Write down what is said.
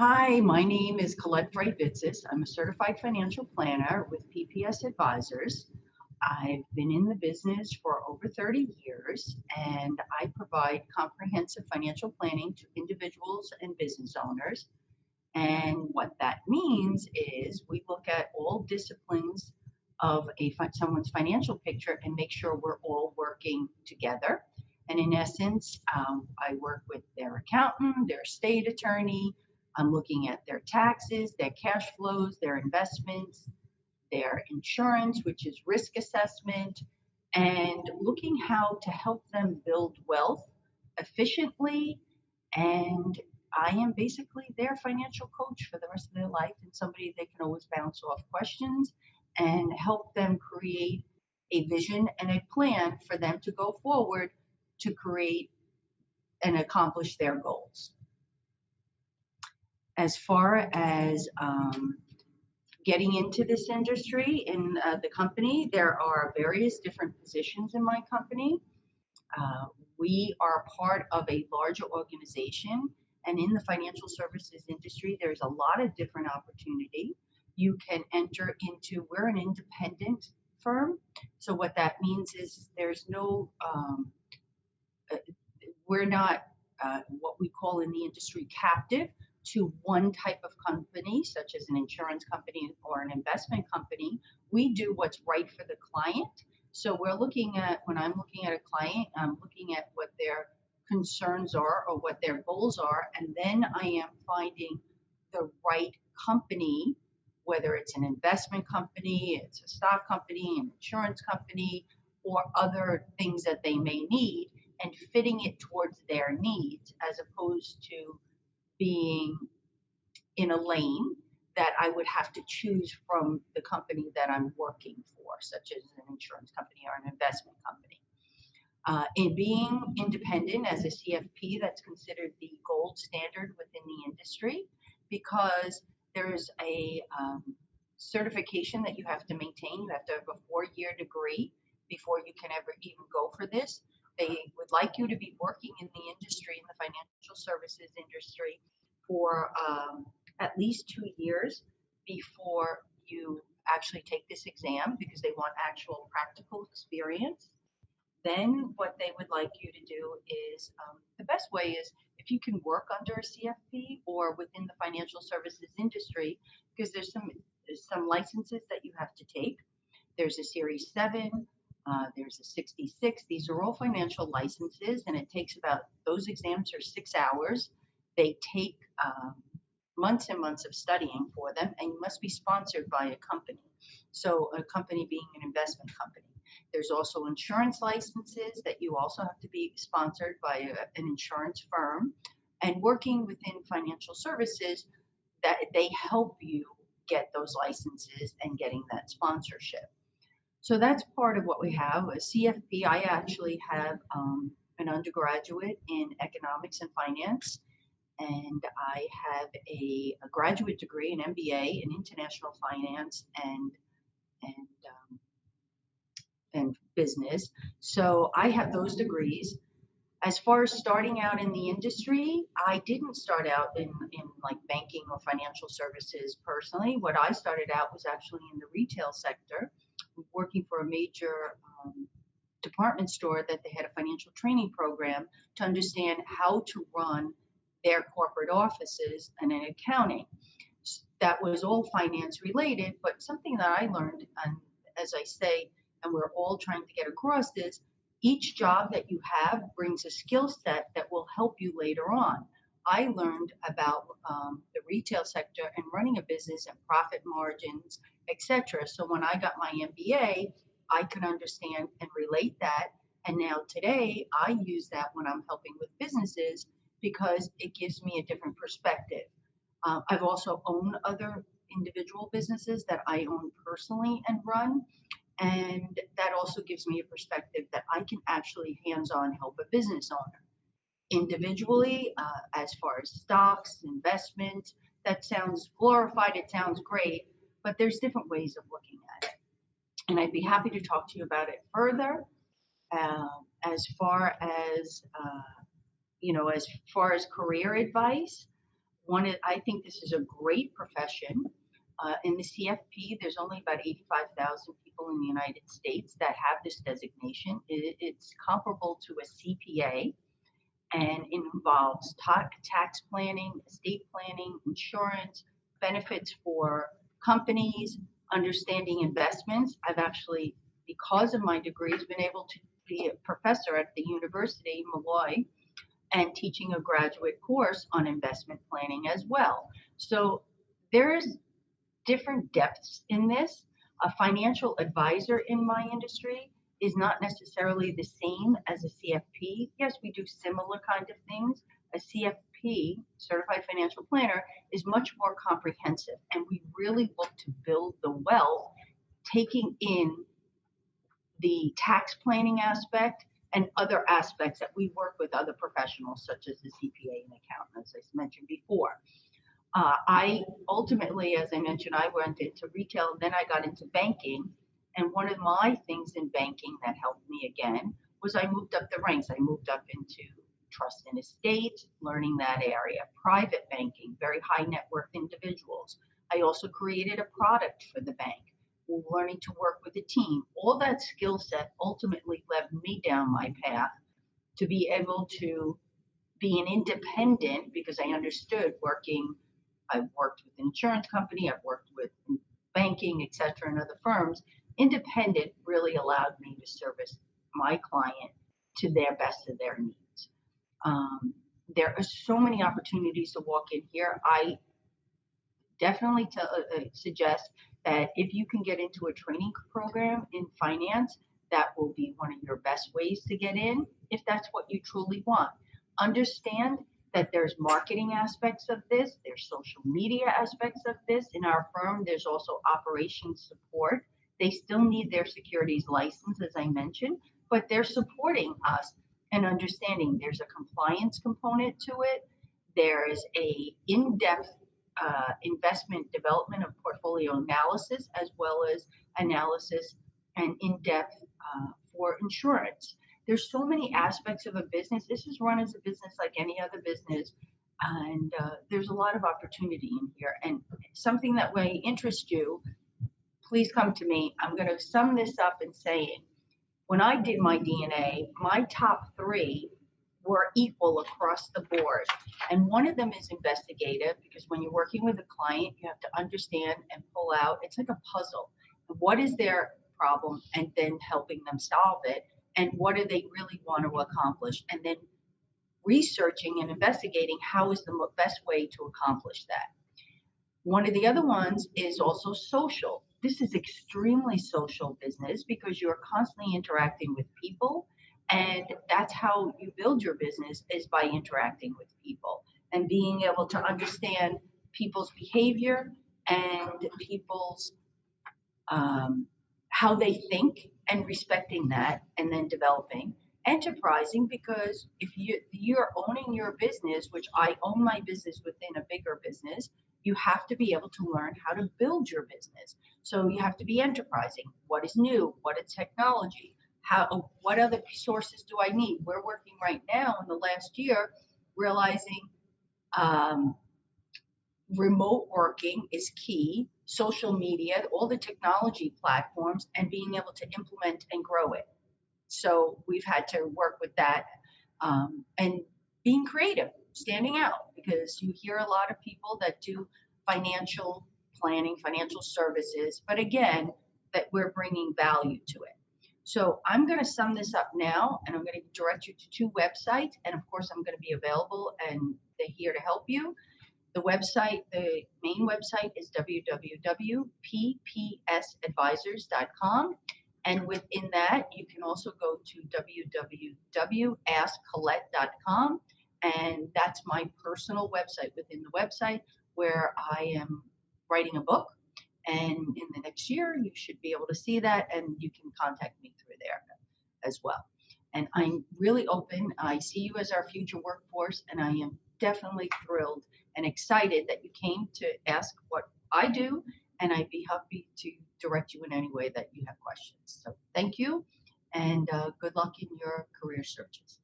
Hi, my name is Colette Frey Bitzas. I'm a certified financial planner with PPS Advisors. I've been in the business for over 30 years and I provide comprehensive financial planning to individuals and business owners. And what that means is we look at all disciplines of someone's financial picture and make sure we're all working together. And in essence, I work with their accountant, their state attorney. I'm looking at their taxes, their cash flows, their investments, their insurance, which is risk assessment, and looking how to help them build wealth efficiently. And I am basically their financial coach for the rest of their life and somebody they can always bounce off questions and help them create a vision and a plan for them to go forward to create and accomplish their goals. As far as getting into this industry in the company, there are various different positions in my company. Uh, we are part of a larger organization, and in the financial services industry, there's a lot of different opportunity. You can enter into, we're an independent firm. So what that means is there's no, uh, we're not what we call in the industry captive to one type of company, such as an insurance company or an investment company. We do what's right for the client. So we're looking at, when I'm looking at a client, I'm looking at what their concerns are or what their goals are, and then I am finding the right company, whether it's an investment company, it's a stock company, an insurance company, or other things that they may need, and fitting it towards their needs as opposed to being in a lane that I would have to choose from the company that I'm working for, such as an insurance company or an investment company. In being independent as a CFP, that's considered the gold standard within the industry because there's a certification that you have to maintain. You have to have a 4-year degree before you can ever even go for this. They would like you to be working in the industry, in the financial services industry, for at least 2 years before you actually take this exam because they want actual practical experience. Then what they would like you to do is the best way is if you can work under a CFP or within the financial services industry, because there's some licenses that you have to take. There's a Series 7, there's a 66. These are all financial licenses, and it takes about, those exams are 6 hours. They take months and months of studying for them, and you must be sponsored by a company. So a company being an investment company. There's also insurance licenses that you also have to be sponsored by an insurance firm. And working within financial services, that they help you get those licenses and getting that sponsorship. So that's part of what we have. A CFP, I actually have an undergraduate in economics and finance, and I have a graduate degree, an MBA in international finance and um, and business. So I have those degrees. As far as starting out in the industry, I didn't start out in like banking or financial services personally. What I started out was actually in the retail sector, working for a major department store that they had a financial training program to understand how to run their corporate offices and in accounting. That was all finance related, but something that I learned, and as I say, and we're all trying to get across is each job that you have brings a skill set that will help you later on. I learned about the retail sector and running a business and profit margins, etc. So when I got my MBA, I could understand and relate that. And now today, I use that when I'm helping with businesses because it gives me a different perspective. I've also owned other individual businesses that I own personally and run. And that also gives me a perspective that I can actually hands-on help a business owner. Individually, as far as stocks, investments, that sounds glorified, it sounds great, but there's different ways of looking at it. And I'd be happy to talk to you about it further. As far as, as far as career advice, I think this is a great profession. In the CFP, there's only about 85,000 people in the United States that have this designation. It's comparable to a CPA, and it involves tax planning, estate planning, insurance, benefits for companies, understanding investments. I've actually, because of my degrees, been able to be a professor at the University of Malloy and teaching a graduate course on investment planning as well. So there's different depths in this. A financial advisor in my industry is not necessarily the same as a CFP. Yes, we do similar kind of things. A CFP, Certified Financial Planner, is much more comprehensive, and we really look to build the wealth, taking in the tax planning aspect and other aspects that we work with other professionals, such as the CPA and accountant, as I mentioned before. I ultimately, as I mentioned, I went into retail, then I got into banking. And one of my things in banking that helped me again was I moved up the ranks. I moved up into trust and estate, learning that area, private banking, very high net worth individuals. I also created a product for the bank, learning to work with a team. All that skill set ultimately led me down my path to be able to be an independent, because I understood working. I've worked with an insurance company, I've worked with banking, et cetera, and other firms. Independent really allowed me to service my client to their best of their needs. There are so many opportunities to walk in here. I definitely suggest that if you can get into a training program in finance, that will be one of your best ways to get in if that's what you truly want. Understand that there's marketing aspects of this, there's social media aspects of this. In our firm, there's also operations support. They still need their securities license, as I mentioned, but they're supporting us and understanding there's a compliance component to it. There's a in-depth investment development of portfolio analysis, as well as analysis and in-depth for insurance. There's so many aspects of a business. This is run as a business like any other business, and there's a lot of opportunity in here. And something that may interest you, please come to me. I'm going to sum this up in saying, when I did my DNA, my top three were equal across the board. And one of them is investigative, because when you're working with a client, you have to understand and pull out, it's like a puzzle. What is their problem, and then helping them solve it. And what do they really want to accomplish? And then researching and investigating how is the best way to accomplish that. One of the other ones is also social. This is extremely social business because you're constantly interacting with people. And that's how you build your business, is by interacting with people and being able to understand people's behavior and people's how they think, and respecting that, and then developing. Enterprising, because if you're owning your business, which I own my business within a bigger business, you have to be able to learn how to build your business. So you have to be enterprising. What is new? What is technology? What other sources do I need? We're working right now in the last year, realizing remote working is key, social media, all the technology platforms, and being able to implement and grow it. So we've had to work with that, and being creative, standing out, because you hear a lot of people that do financial planning, financial services, but again, that we're bringing value to it. So I'm going to sum this up now, and I'm going to direct you to two websites, and of course I'm going to be available, and they're here to help you. The main website is www.ppsadvisors.com. And within that, you can also go to www.askcolette.com. And that's my personal website within the website, where I am writing a book. And in the next year, you should be able to see that, and you can contact me through there as well. And I'm really open. I see you as our future workforce, and I am definitely thrilled and excited that you came to ask what I do, and I'd be happy to direct you in any way that you have questions. So thank you, and good luck in your career searches.